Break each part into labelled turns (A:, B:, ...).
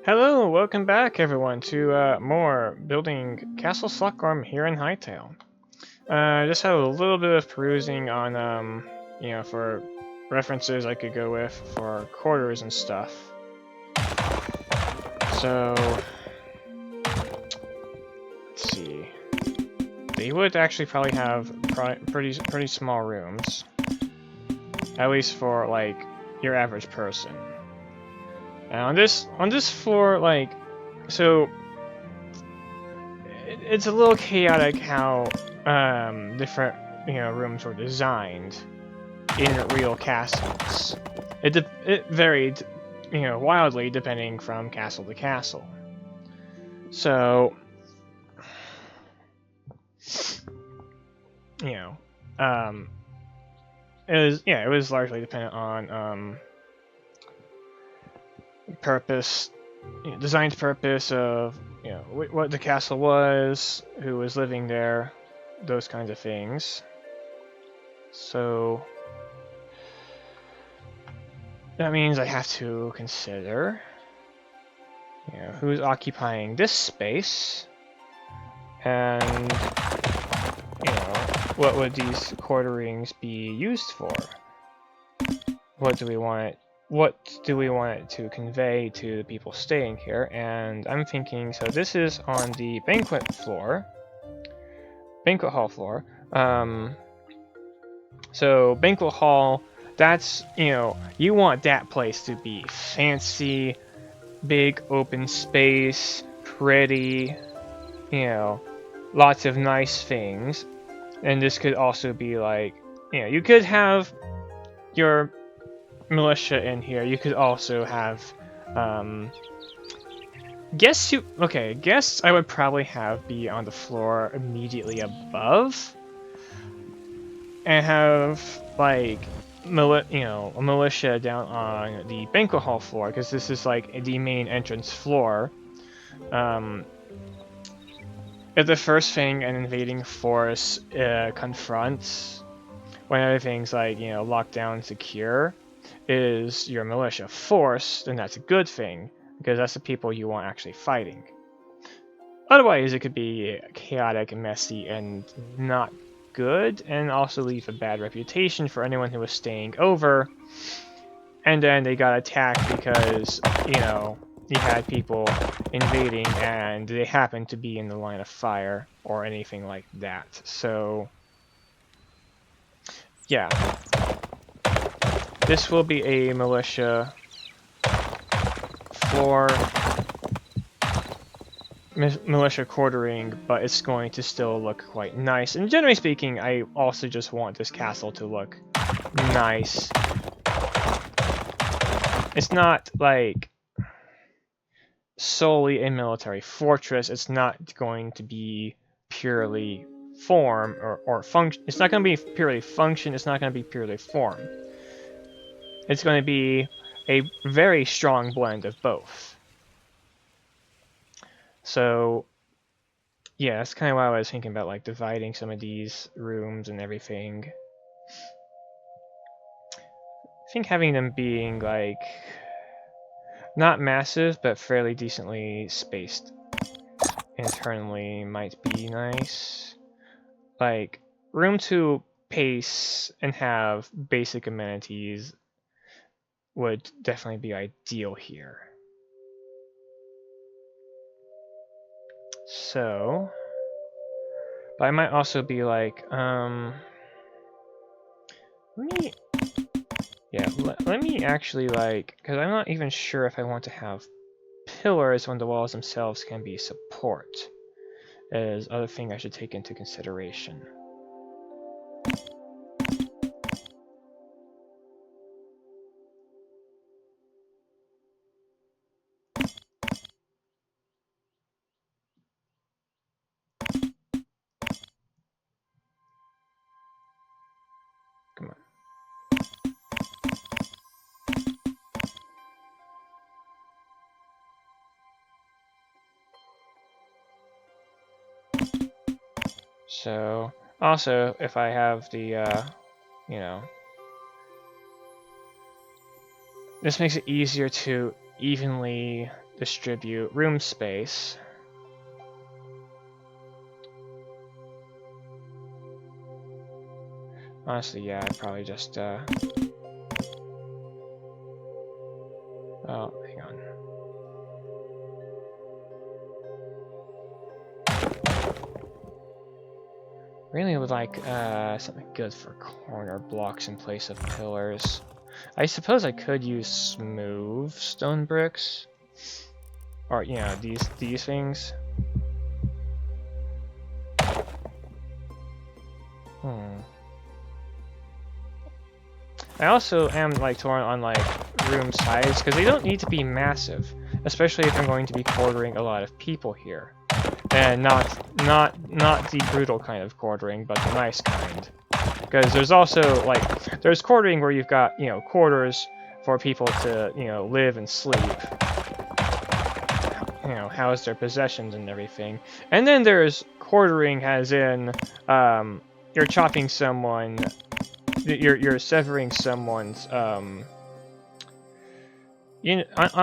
A: Hello, welcome back everyone to more building Castle Slughorn here in Hytale. Just had a little bit of perusing on, for references I could go with for quarters and stuff. So, let's see. They would actually probably have pretty small rooms, at least for like your average person. And on this floor, like, so it's a little chaotic how different rooms were designed in real castles. It varied wildly depending from castle to castle. So it was largely dependent on purpose, designed purpose of what the castle was, who was living there, those kinds of things. So that means I have to consider who's occupying this space, and what would these quarterings be used for? What do we want it to convey to the people staying here? And I'm thinking, so this is on the banquet hall floor. So banquet hall, that's, you want that place to be fancy, big open space, pretty, lots of nice things. And this could also be like, you could have your militia in here. You could also have guests I would probably have be on the floor immediately above, and have like a militia down on the banquet hall floor, because this is like the main entrance floor. If the first thing an invading force confronts, when everything's like locked down, secure, is your militia force, then that's a good thing, because that's the people you want actually fighting. Otherwise, it could be chaotic, messy, and not good, and also leave a bad reputation for anyone who was staying over, and then they got attacked because, you had people invading and they happened to be in the line of fire or anything like that. So, yeah. This will be a militia floor, militia quartering, but it's going to still look quite nice. And generally speaking, I also just want this castle to look nice. It's not like solely a military fortress. It's not going to be purely form or function. It's not going to be purely function. It's not going to be purely form. It's going to be a very strong blend of both. So, yeah, that's kind of why I was thinking about, like, dividing some of these rooms and everything. I think having them being, like, not massive, but fairly decently spaced internally might be nice. Like, room to pace and have basic amenities would definitely be ideal here. So, but I might also be like, let me actually, like, because I'm not even sure if I want to have pillars when the walls themselves can be support, as other thing I should take into consideration. Come on. So, also, if I have the, this makes it easier to evenly distribute room space. Honestly, yeah, I'd probably just, oh, hang on. Really would like, something good for corner blocks in place of pillars. I suppose I could use smooth stone bricks. Or, you know, these things. I also am like torn on like room size because they don't need to be massive, especially if I'm going to be quartering a lot of people here, and not the brutal kind of quartering, but the nice kind. Because there's also like there's quartering where you've got, you know, quarters for people to, you know, live and sleep, you know, house their possessions and everything, and then there's quartering as in you're chopping someone. You're severing someone's on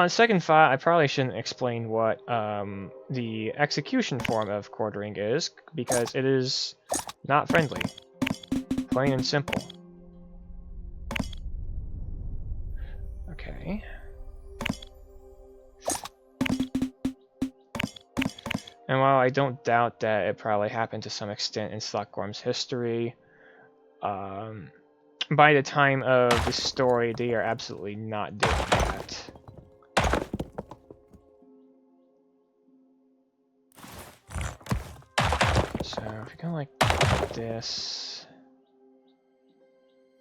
A: second thought, I probably shouldn't explain what the execution form of quartering is, because it is not friendly. Plain and simple. Okay. And while I don't doubt that it probably happened to some extent in Slotgorm's history, by the time of the story, they are absolutely not doing that. So if you go like this...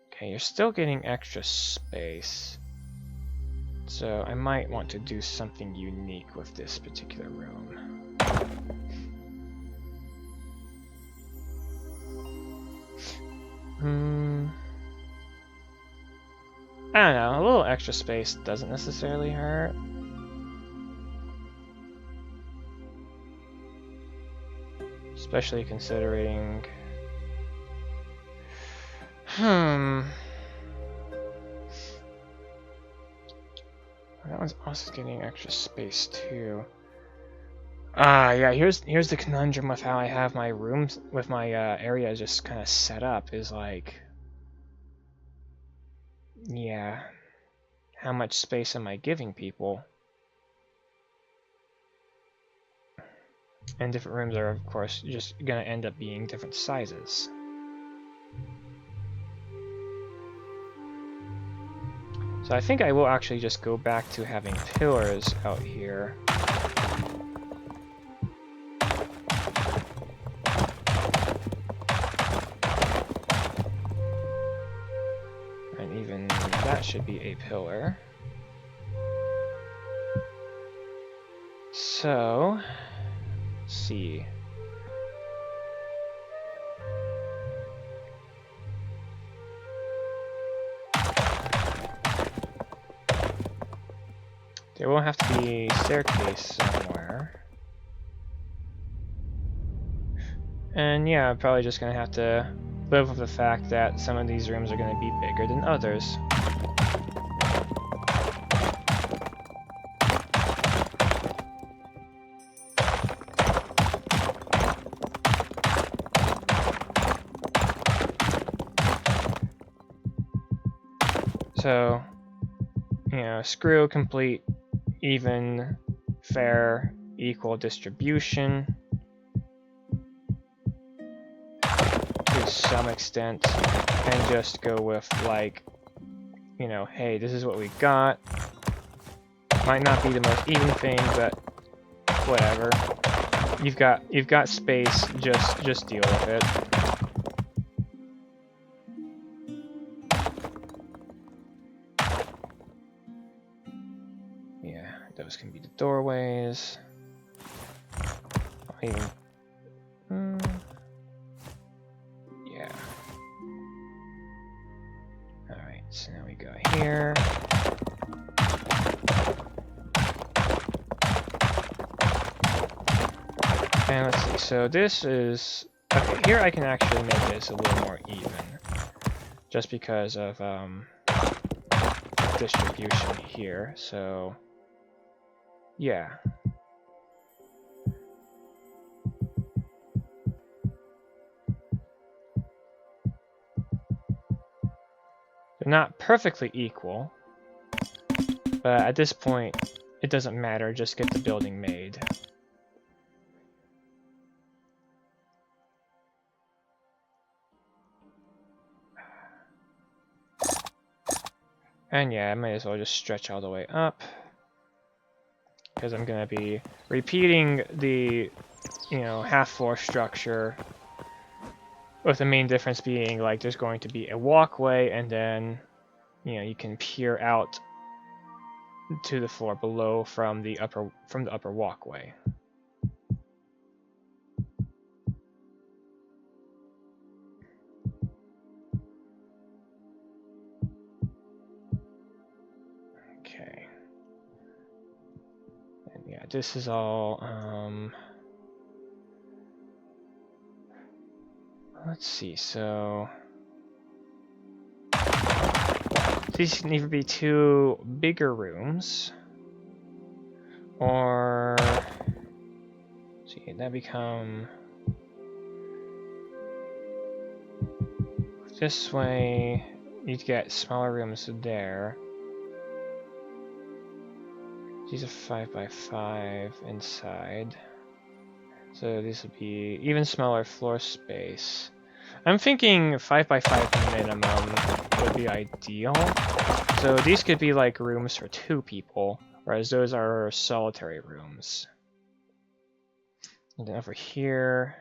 A: Okay, you're still getting extra space. So I might want to do something unique with this particular room. I don't know, a little extra space doesn't necessarily hurt. Especially considering... That one's also getting extra space too. Yeah, here's the conundrum with how I have my rooms, with my area just kind of set up, is like... Yeah, how much space am I giving people? And different rooms are, of course, just gonna end up being different sizes. So I think I will actually just go back to having pillars out here. And even that should be a pillar. So, let's see. There will have to be a staircase somewhere. And yeah, I'm probably just gonna have to live with the fact that some of these rooms are gonna be bigger than others. So, you know, screw complete, even, fair, equal distribution to some extent, and just go with like, you know, hey, this is what we got. Might not be the most even thing, but whatever. You've got space, just deal with it. Those can be the doorways. Yeah. Alright, so now we go here. And let's see, so this is... Okay, here I can actually make this a little more even. Just because of distribution here, so... Yeah. They're not perfectly equal, but at this point, it doesn't matter, just get the building made. And yeah, I might as well just stretch all the way up, because I'm going to be repeating the, half-floor structure, with the main difference being, like, there's going to be a walkway, and then, you can peer out to the floor below from the upper walkway. Okay. And yeah, this is all, let's see, so these can either be 2 bigger rooms, or see, that become this way. You'd get smaller rooms there. These are 5x5 inside, so this would be even smaller floor space. I'm thinking 5x5 minimum would be ideal. So these could be like rooms for 2 people, whereas those are solitary rooms. And then over here,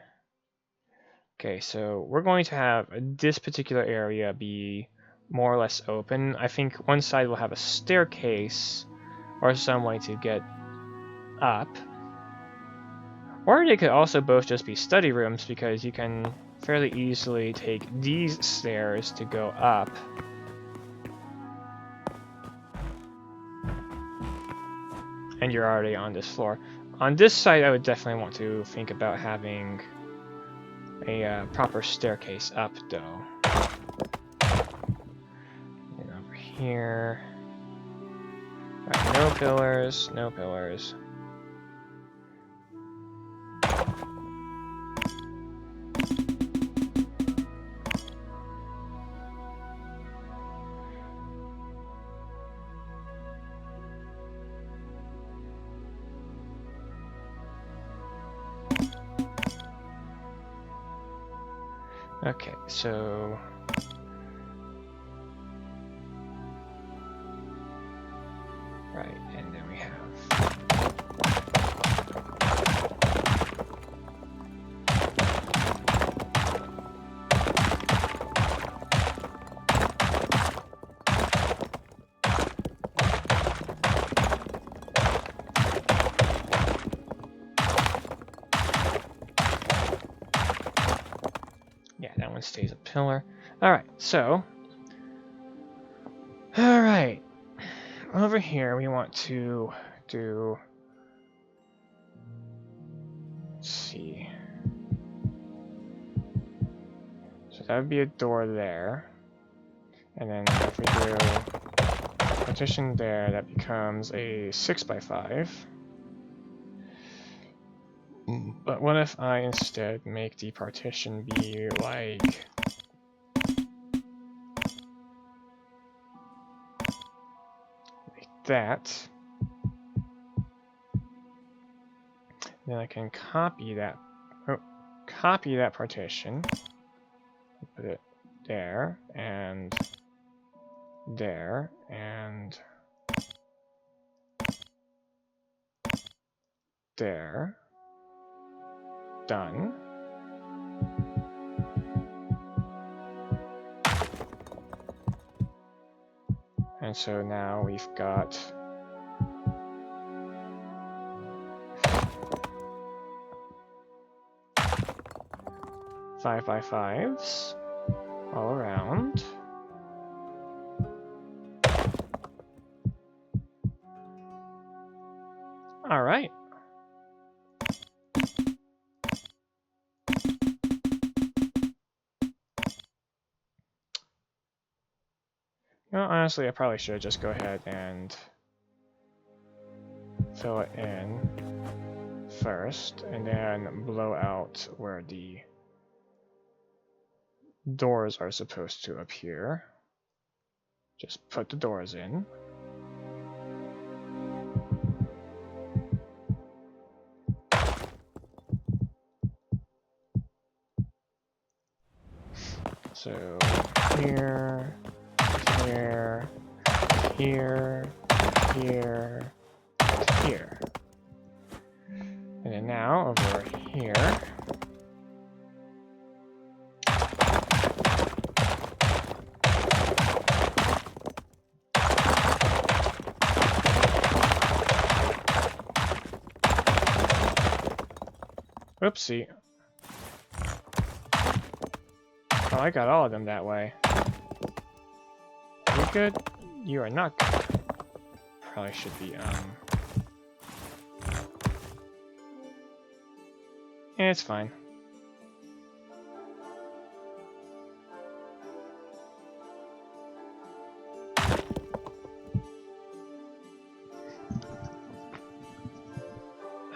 A: okay, so we're going to have this particular area be more or less open. I think one side will have a staircase or some way to get up. Or they could also both just be study rooms, because you can fairly easily take these stairs to go up. And you're already on this floor. On this side, I would definitely want to think about having a proper staircase up, though. And over here... Right, no pillars, no pillars. Okay, so... Right, and then we have... Yeah, that one stays a pillar. Alright, so... Alright. Over here, we want to do... Let's see... So that would be a door there. And then if we do partition there, that becomes a 6x5. But what if I instead make the partition be like that? Then I can copy that partition, put it there, and there, and there. Done. And so now we've got 5x5s all around. All right. Well, honestly, I probably should just go ahead and fill it in first, and then blow out where the doors are supposed to appear. Just put the doors in. So here, here, here, here, here. And then now over here. Oopsie. Oh, I got all of them that way. You good? You are not good. Probably should be, it's fine.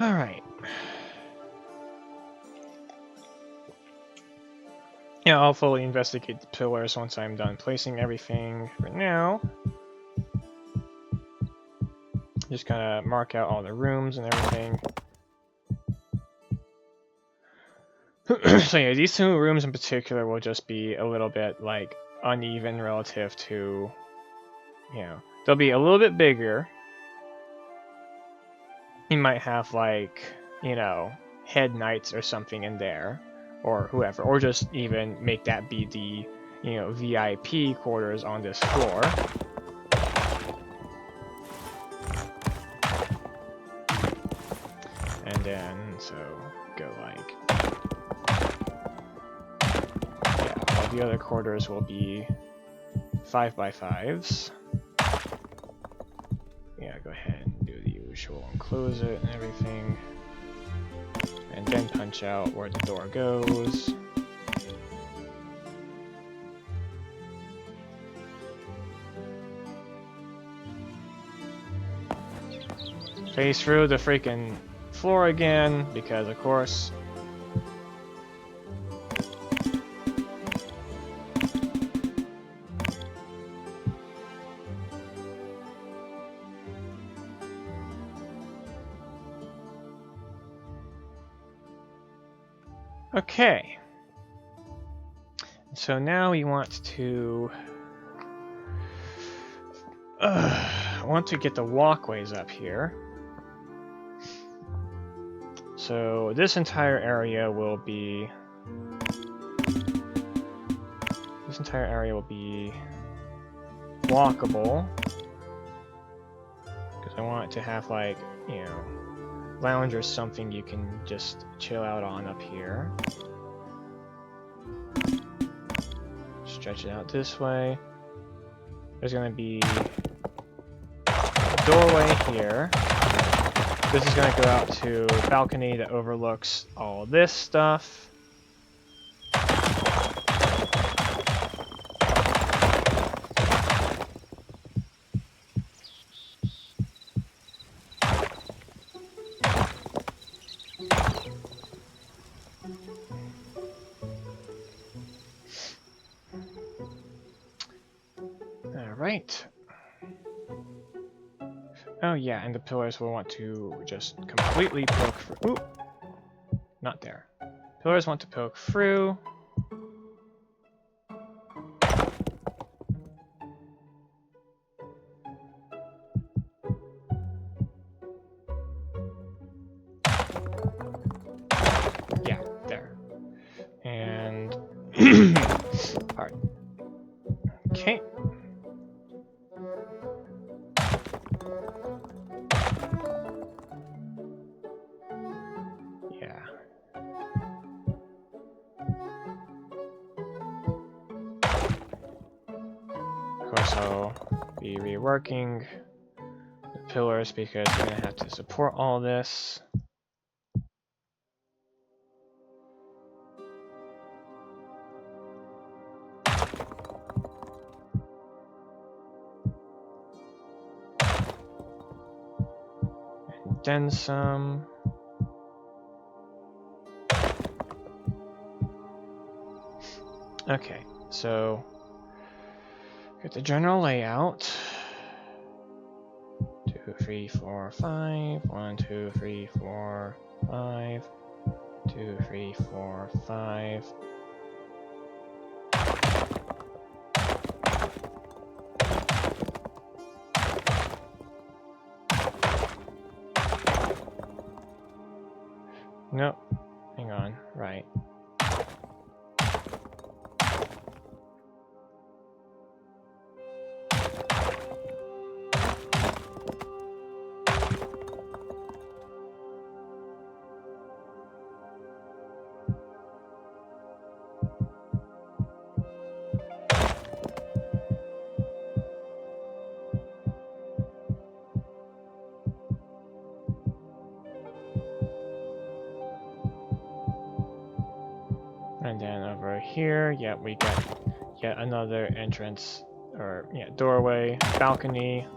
A: Alright. Yeah, I'll fully investigate the pillars once I'm done placing everything. For now, just kind of mark out all the rooms and everything. So yeah, these two rooms in particular will just be a little bit like uneven relative to, you know, they'll be a little bit bigger. You might have like, you know, head knights or something in there, or whoever, or just even make that be the, you know, VIP quarters on this floor. And then, so go like, yeah, all the other quarters will be 5x5s. Yeah, go ahead and do the usual and close it and everything. And then punch out where the door goes. Face through the freaking floor again, because of course. Okay. So now we want to get the walkways up here. So this entire area will be walkable, because I want it to have, like, you know, lounge or something you can just chill out on up here. Stretch it out this way. There's gonna be a doorway here. This is gonna go out to a balcony that overlooks all this stuff. Alright. Oh yeah, and the pillars will want to just completely poke through. Ooh! Not there. Pillars want to poke through. Yeah, there. And... Alright. Okay. Yeah. Of course, I'll be reworking the pillars because I'm gonna have to support all this. extend some. Okay, so get the general layout. 2, 3, 4, 5. 1, 2, 3, 4, 5. 2, 3, 4, 5. Nope. Hang on. Right. And then over here, yeah, we got yet another entrance, or yeah, doorway, balcony.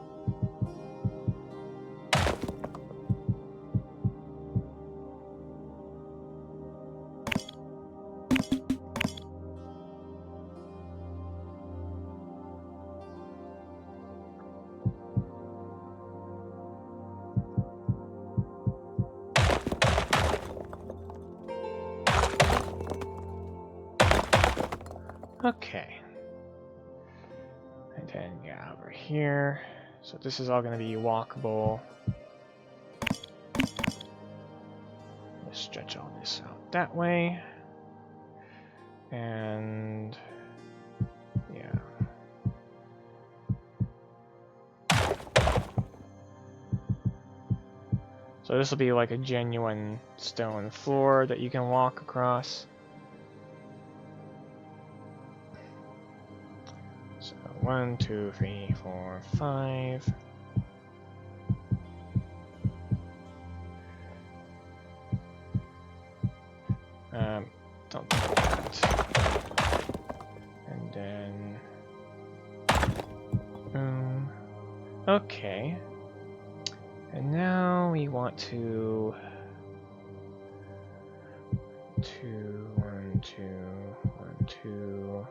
A: Okay. And then, yeah, over here. So this is all going to be walkable. Let's stretch all this out that way. And, yeah. So this will be like a genuine stone floor that you can walk across. So 1, 2, 3, 4, 5. Don't do that. And then, okay. And now we want to 1, 2, 1, 2.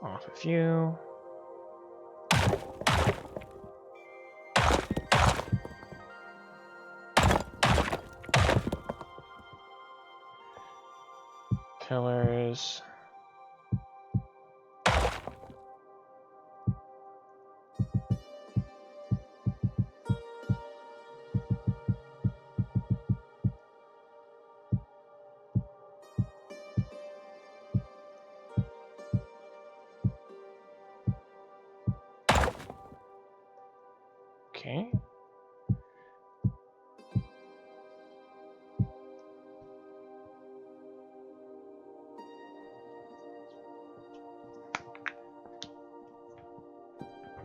A: Off a few. Pillars. Okay.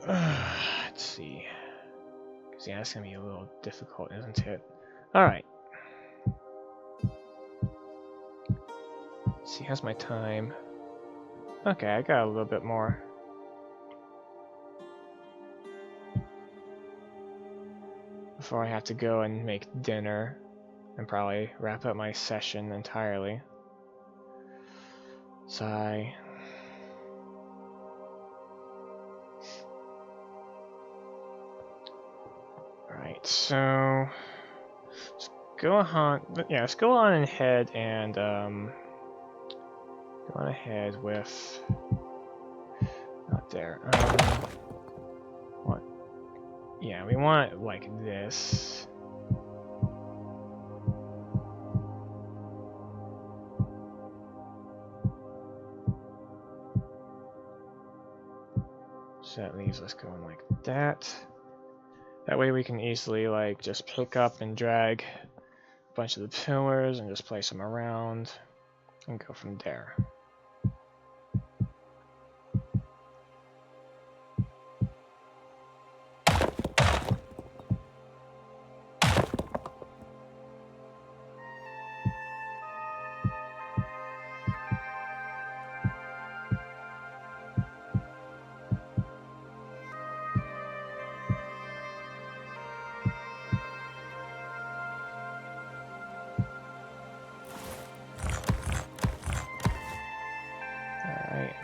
A: Let's see. Because yeah, that's gonna be a little difficult, isn't it? All right. Let's see, how's my time? Okay, I got a little bit more. Before I have to go and make dinner and probably wrap up my session entirely. Sigh. Alright, so let's go on. Yeah, let's go on ahead and go on ahead with not there. What? Yeah, we want it like this. So that leaves us going like that. That way we can easily like just pick up and drag a bunch of the pillars and just place them around and go from there.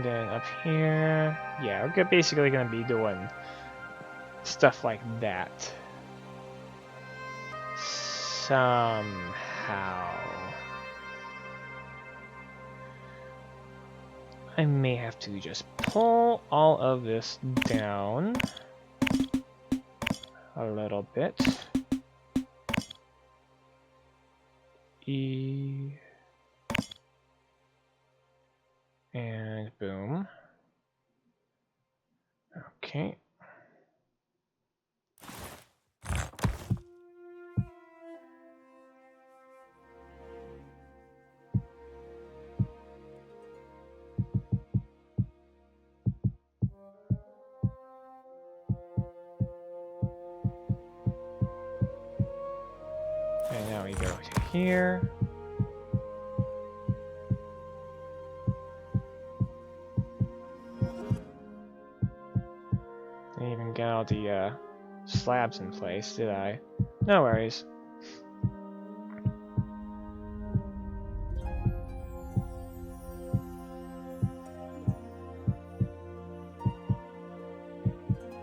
A: then up here, yeah, we're basically gonna be doing stuff like that. Somehow. I may have to just pull all of this down a little bit. E. And boom. Okay. And now we go to here. Didn't even get all the slabs in place, did I? No worries.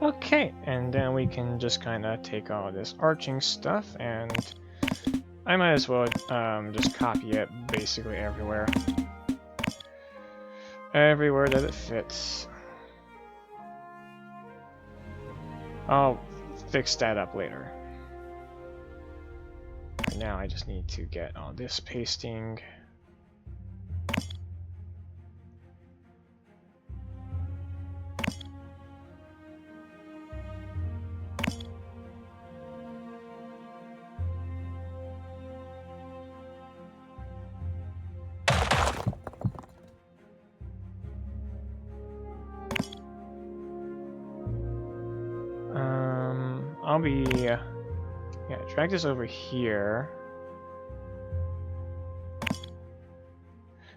A: Okay, and then we can just kind of take all this arching stuff, and I might as well just copy it basically everywhere. Everywhere that it fits. I'll fix that up later. For now, I just need to get all this pasting. I'll be, yeah, drag this over here.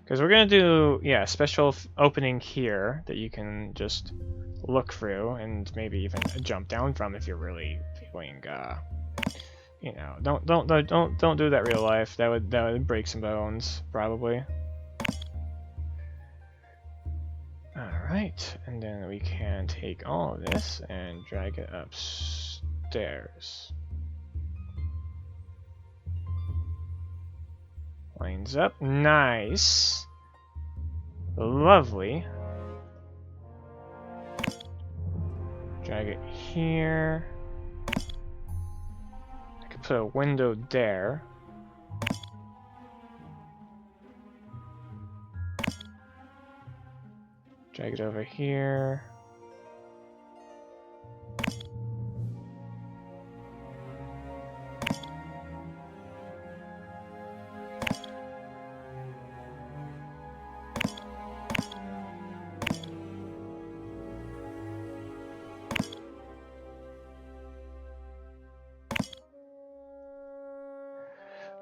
A: Because we're gonna do, yeah, special opening here that you can just look through and maybe even jump down from if you're really feeling, you know, don't do that real life. That would break some bones probably. Alright, and then we can take all of this and drag it upstairs. Lines up. Nice. Lovely. Drag it here. I could put a window there. Drag it over here.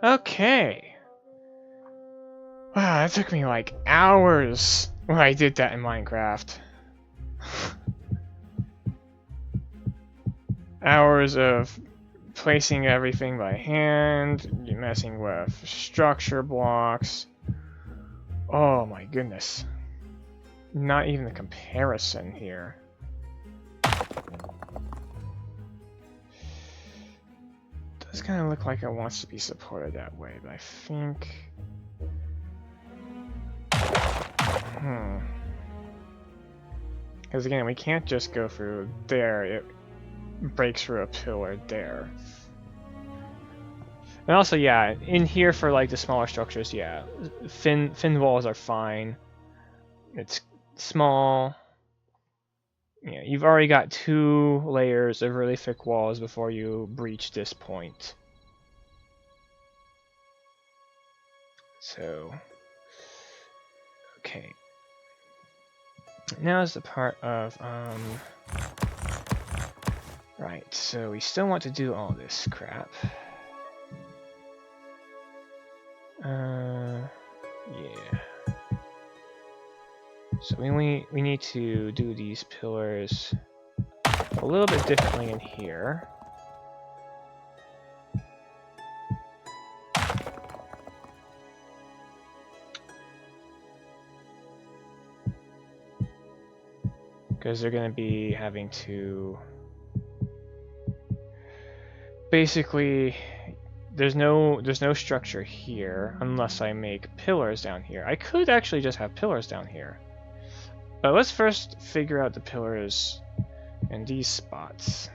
A: Okay. Wow, that took me like hours when I did that in Minecraft. Hours of placing everything by hand, messing with structure blocks. Oh my goodness. Not even a comparison here. Does kind of look like it wants to be supported that way, but I think... Because again, we can't just go through there, it breaks through a pillar there. And also, yeah, in here for like the smaller structures, yeah, thin walls are fine. It's small. Yeah, you've already got 2 layers of really thick walls before you breach this point. So, okay. Now is the part of, right, so we still want to do all this crap. Yeah. So we need to do these pillars a little bit differently in here. because they're going to be having to basically there's no structure here unless I make pillars down here. I could actually just have pillars down here, but let's first figure out the pillars in these spots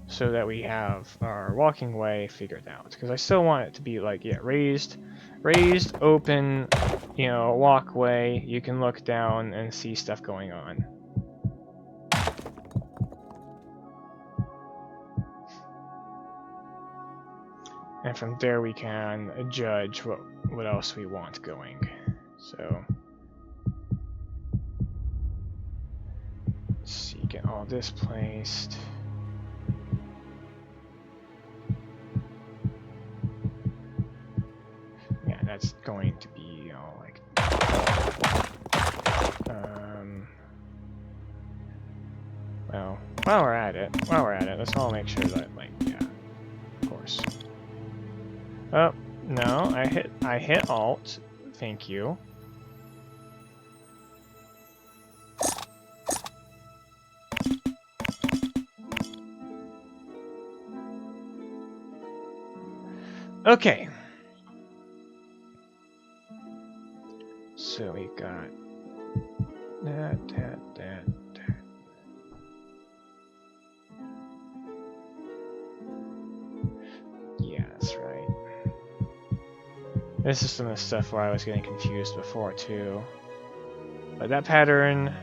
A: so that we have our walking way figured out, because I still want it to be like, yeah, raised open, you know, walkway. You can look down and see stuff going on. And from there we can judge what else we want going. So let's see, get all this placed. Yeah, that's going to be, you know, like well, while we're at it, let's all make sure that, like, yeah, of course. Oh, no, I hit Alt. Thank you. Okay. So we got that. Yeah, that's right. This is some of the stuff where I was getting confused before too. But that pattern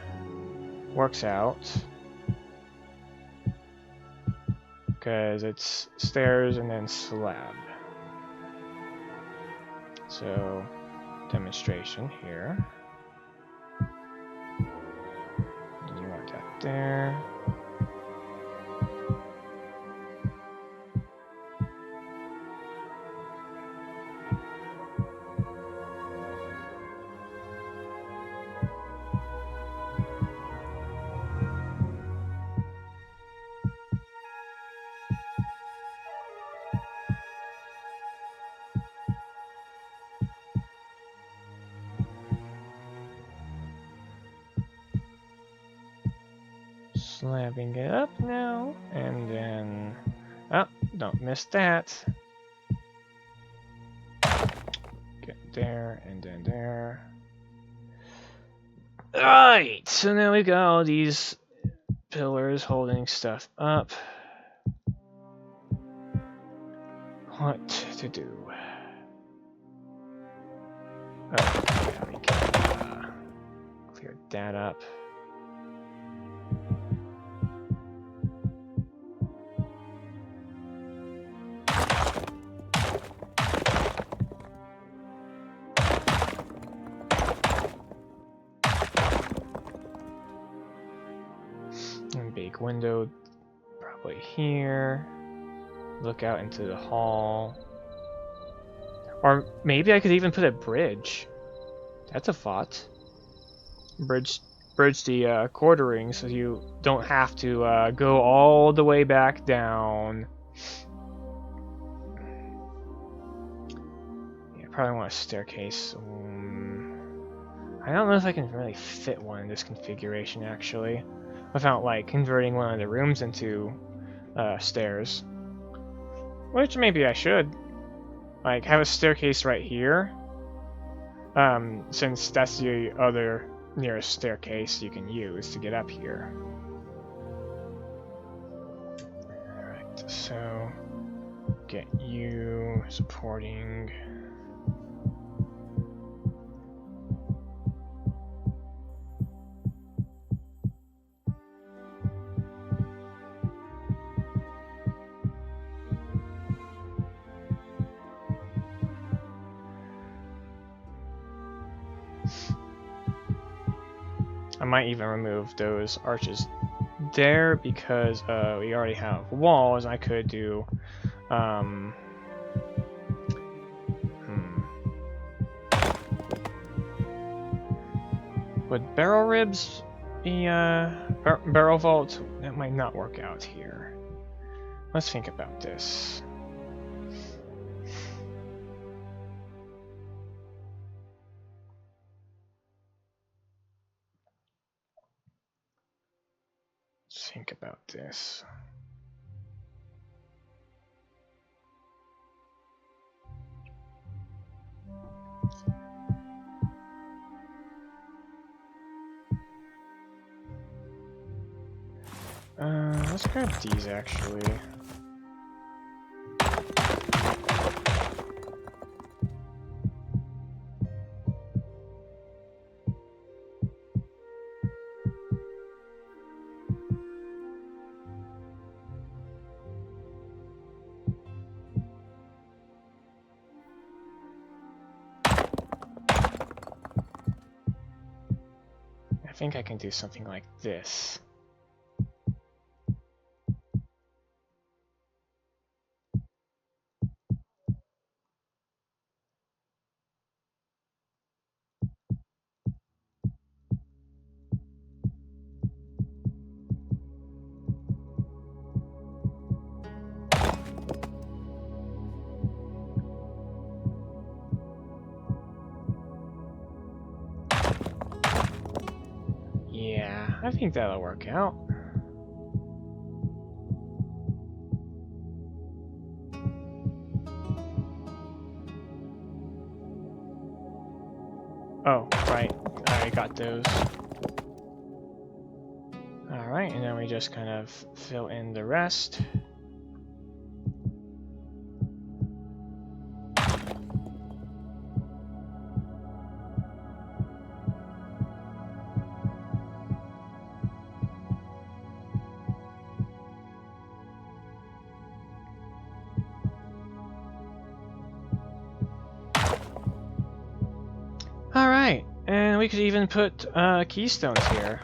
A: works out because it's stairs and then slab. So, demonstration here. You want that there. Slabbing it up now, and then, oh, don't miss that. Get there, and then there. Alright, so now we've got all these pillars holding stuff up. What to do? Oh, yeah, we can clear that up. And big window probably here. Look out into the hall. Or maybe I could even put a bridge. That's a thought. Bridge the quartering so you don't have to go all the way back down. Yeah, probably want a staircase. I don't know if I can really fit one in this configuration actually, without like converting one of the rooms into stairs. Which maybe I should. Like have a staircase right here. Since that's the other nearest staircase you can use to get up here. Alright, so get you supporting. I might even remove those arches there because we already have walls. I could do would barrel ribs be barrel vault? That might not work out here. Let's think about this. think about this. Let's grab these actually. I think I can do something like this. Yeah, I think that'll work out. Oh, right. I already got those. Alright, and then we just kind of fill in the rest. Alright, and we could even put keystones here.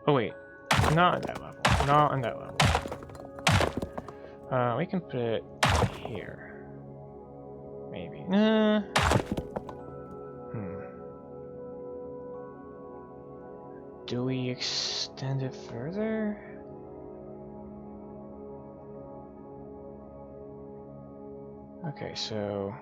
A: Oh wait, not on that level. Not on that level. We can put it here. Maybe. Do we extend it further? Okay, so...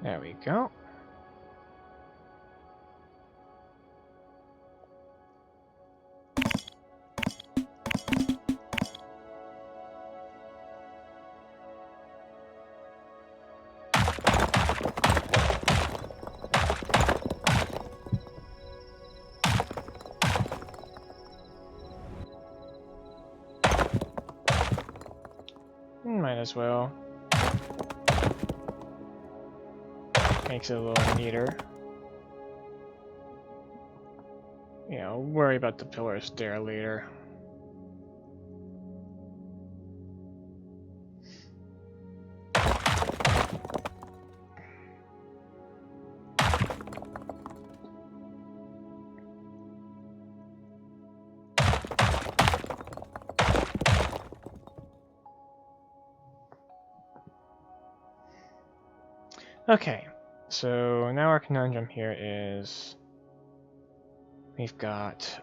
A: There we go. Might as well. Makes it a little neater. Yeah, I'll worry about the pillars there later. Okay, so now our conundrum here is we've got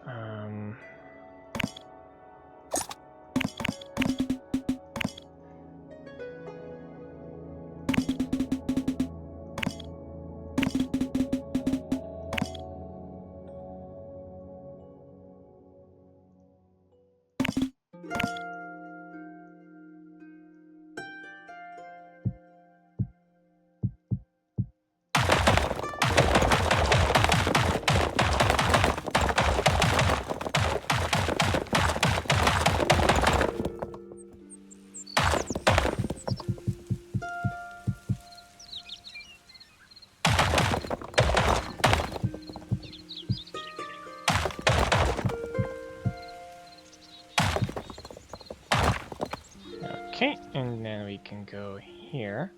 A: Okay, and then we can go here.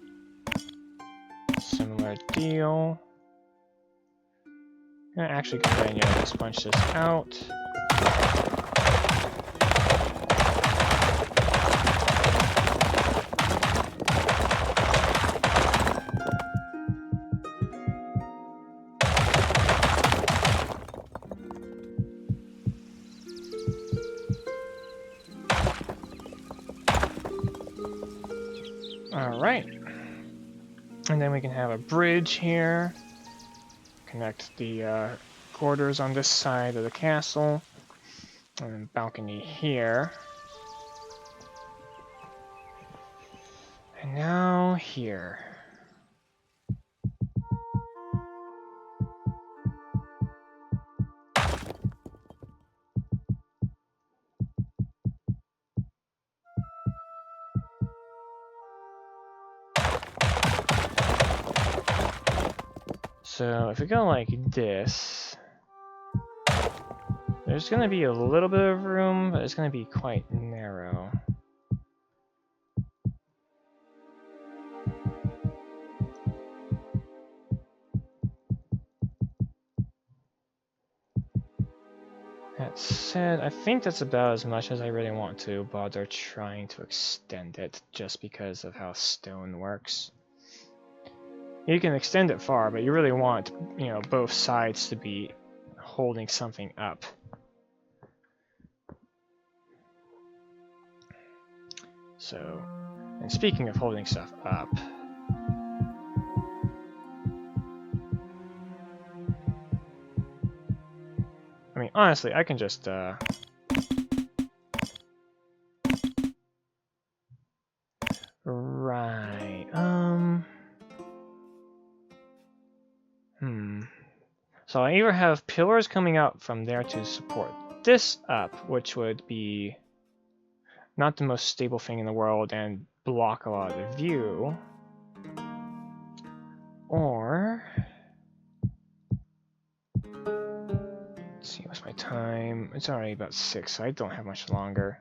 A: Similar deal. I'm gonna actually go ahead and just punch this out. Alright. And then we can have a bridge here. Connect the quarters on this side of the castle. And a balcony here. And now here. So if we go like this, there's going to be a little bit of room, but it's going to be quite narrow. That said, I think that's about as much as I really want to bother trying to extend it, just because of how stone works. You can extend it far, but you really want, you know, both sides to be holding something up. So, and speaking of holding stuff up, I mean, honestly, I can just, right, So I either have pillars coming out from there to support this up, which would be not the most stable thing in the world and block a lot of the view, or let's see, what's my time? It's already about 6, so I don't have much longer.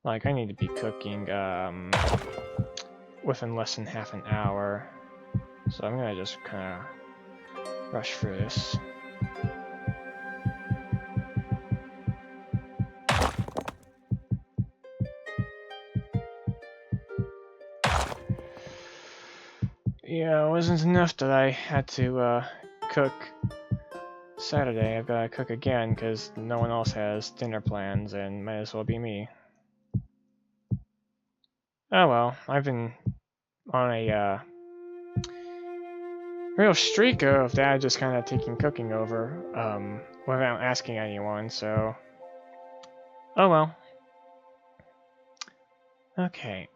A: Like, I need to be cooking within less than half an hour, so I'm gonna just kind of rush through this. Yeah, it wasn't enough that I had to cook Saturday. I've got to cook again because no one else has dinner plans and might as well be me. Oh well, I've been on a real streak of Dad just kind of taking cooking over without asking anyone, so... Oh well. Okay,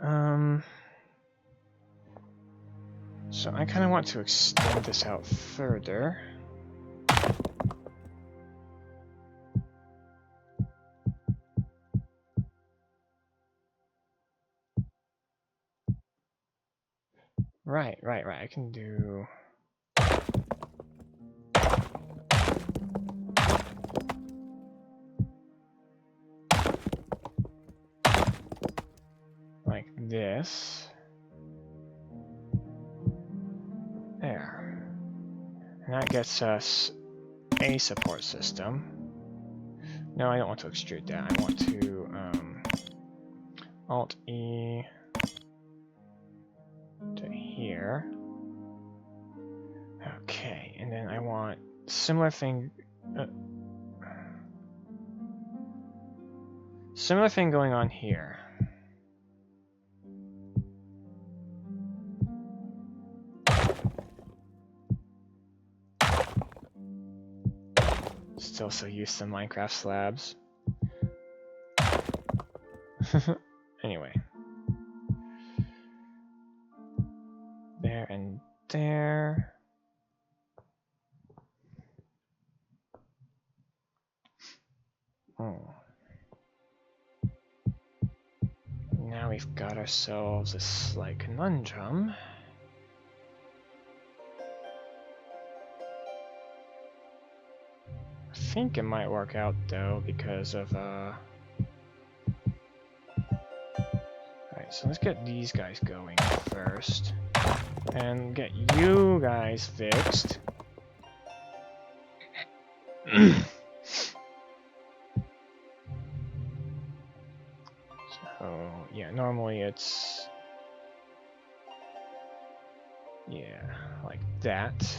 A: so I kind of want to extend this out further. Right, I can do... like this. There. And that gets us a support system. No, I don't want to extrude that. I want to Alt-E to here. Okay, and then I want similar thing going on here. Still so used to Minecraft slabs. Anyway. There and there. Oh. Now we've got ourselves a slight conundrum. I think it might work out though because of so let's get these guys going first. And get you guys fixed. So, yeah, normally it's... yeah, like that.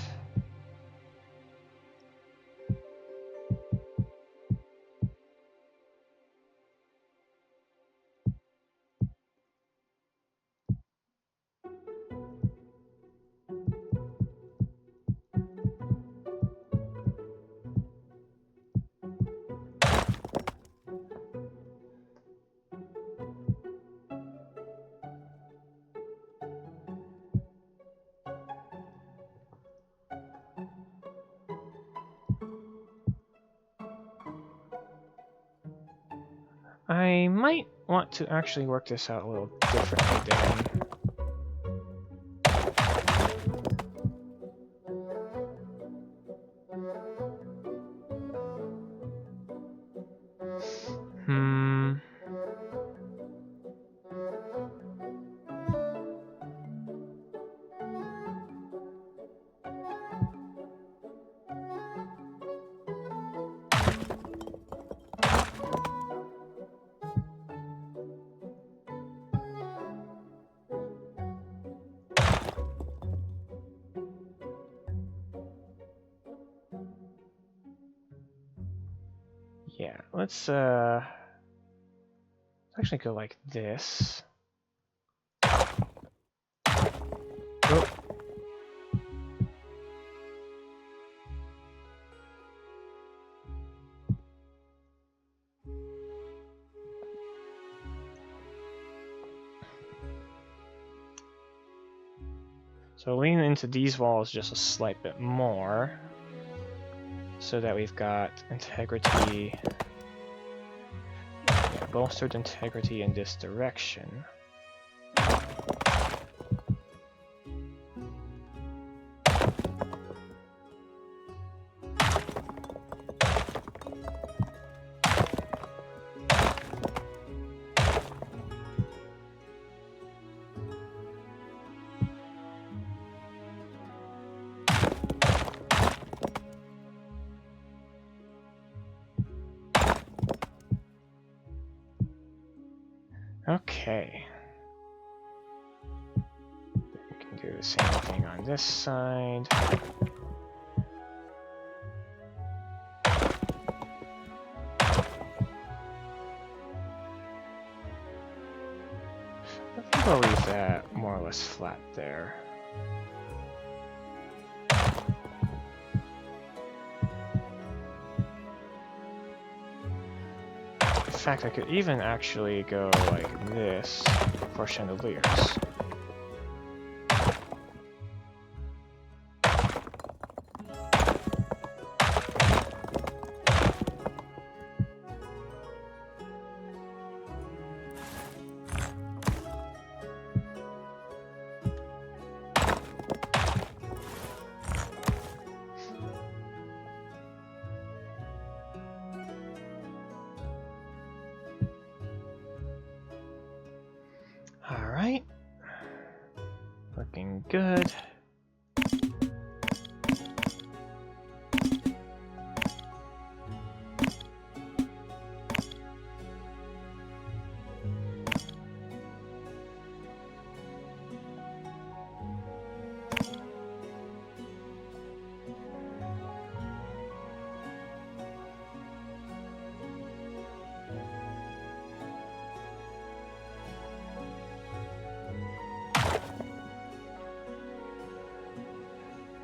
A: I might want to actually work this out a little differently then. Yeah, let's actually go like this. Oh. So lean into these walls just a slight bit more, so that we've got integrity, yeah, bolstered integrity in this direction. Okay. We can do the same thing on this side. I think I'll leave that more or less flat there. In fact, I could even actually go like this for chandeliers. Alright. Looking good.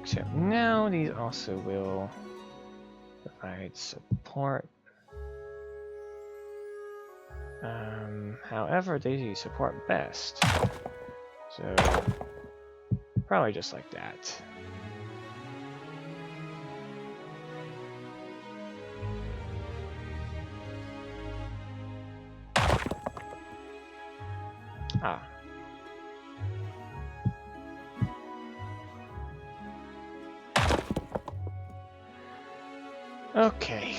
A: Except now these also will provide support. However, they do support best. So, probably just like that. Ah. Okay.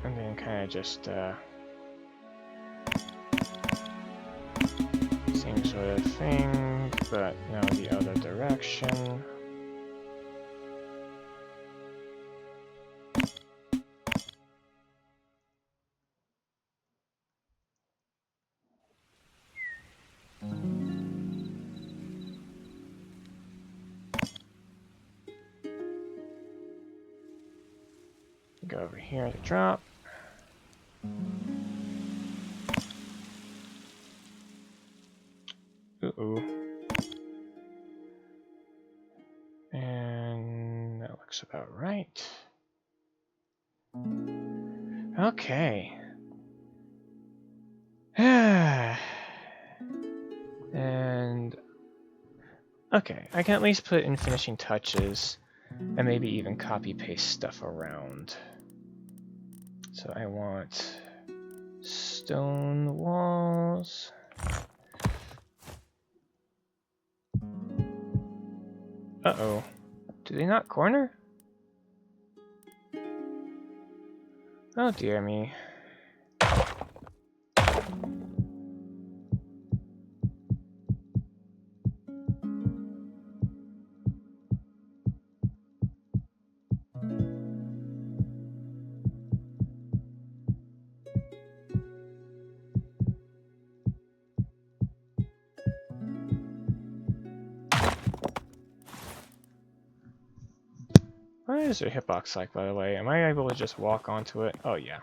A: And then kind of just sort of thing, but now the other direction. Go over here to drop. Ooh. And that looks about right. Okay. And okay, I can at least put in finishing touches and maybe even copy paste stuff around. So I want stone walls. Uh-oh. Do they not corner? Oh dear me. What is your hitbox like, by the way? Am I able to just walk onto it? Oh, yeah.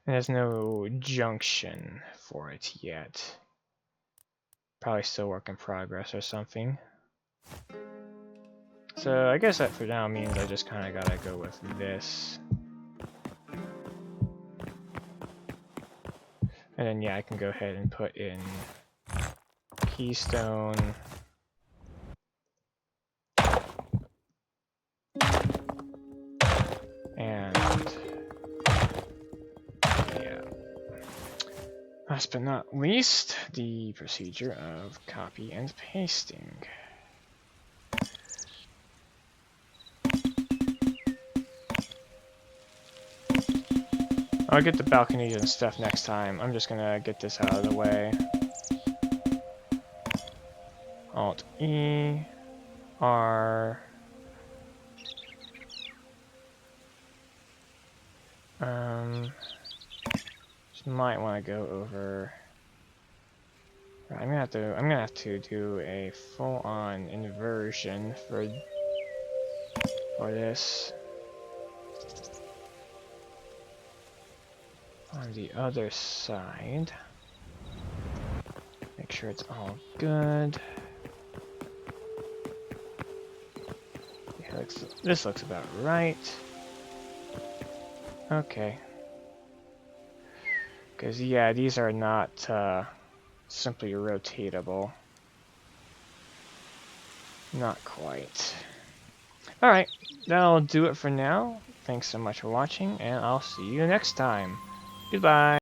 A: And there's no junction for it yet. Probably still work in progress or something. So I guess that for now means I just kind of gotta go with this. And then yeah, I can go ahead and put in keystone. And yeah. Last but not least, the procedure of copy and pasting. I'll get the balconies and stuff next time. I'm just gonna get this out of the way. Alt E, R. Just might want to go over. I'm gonna have to do a full-on inversion for this. On the other side, make sure it's all good. Yeah, this looks about right. Okay. Because yeah, these are not simply rotatable. Not quite. Alright, that'll do it for now. Thanks so much for watching, and I'll see you next time. Goodbye.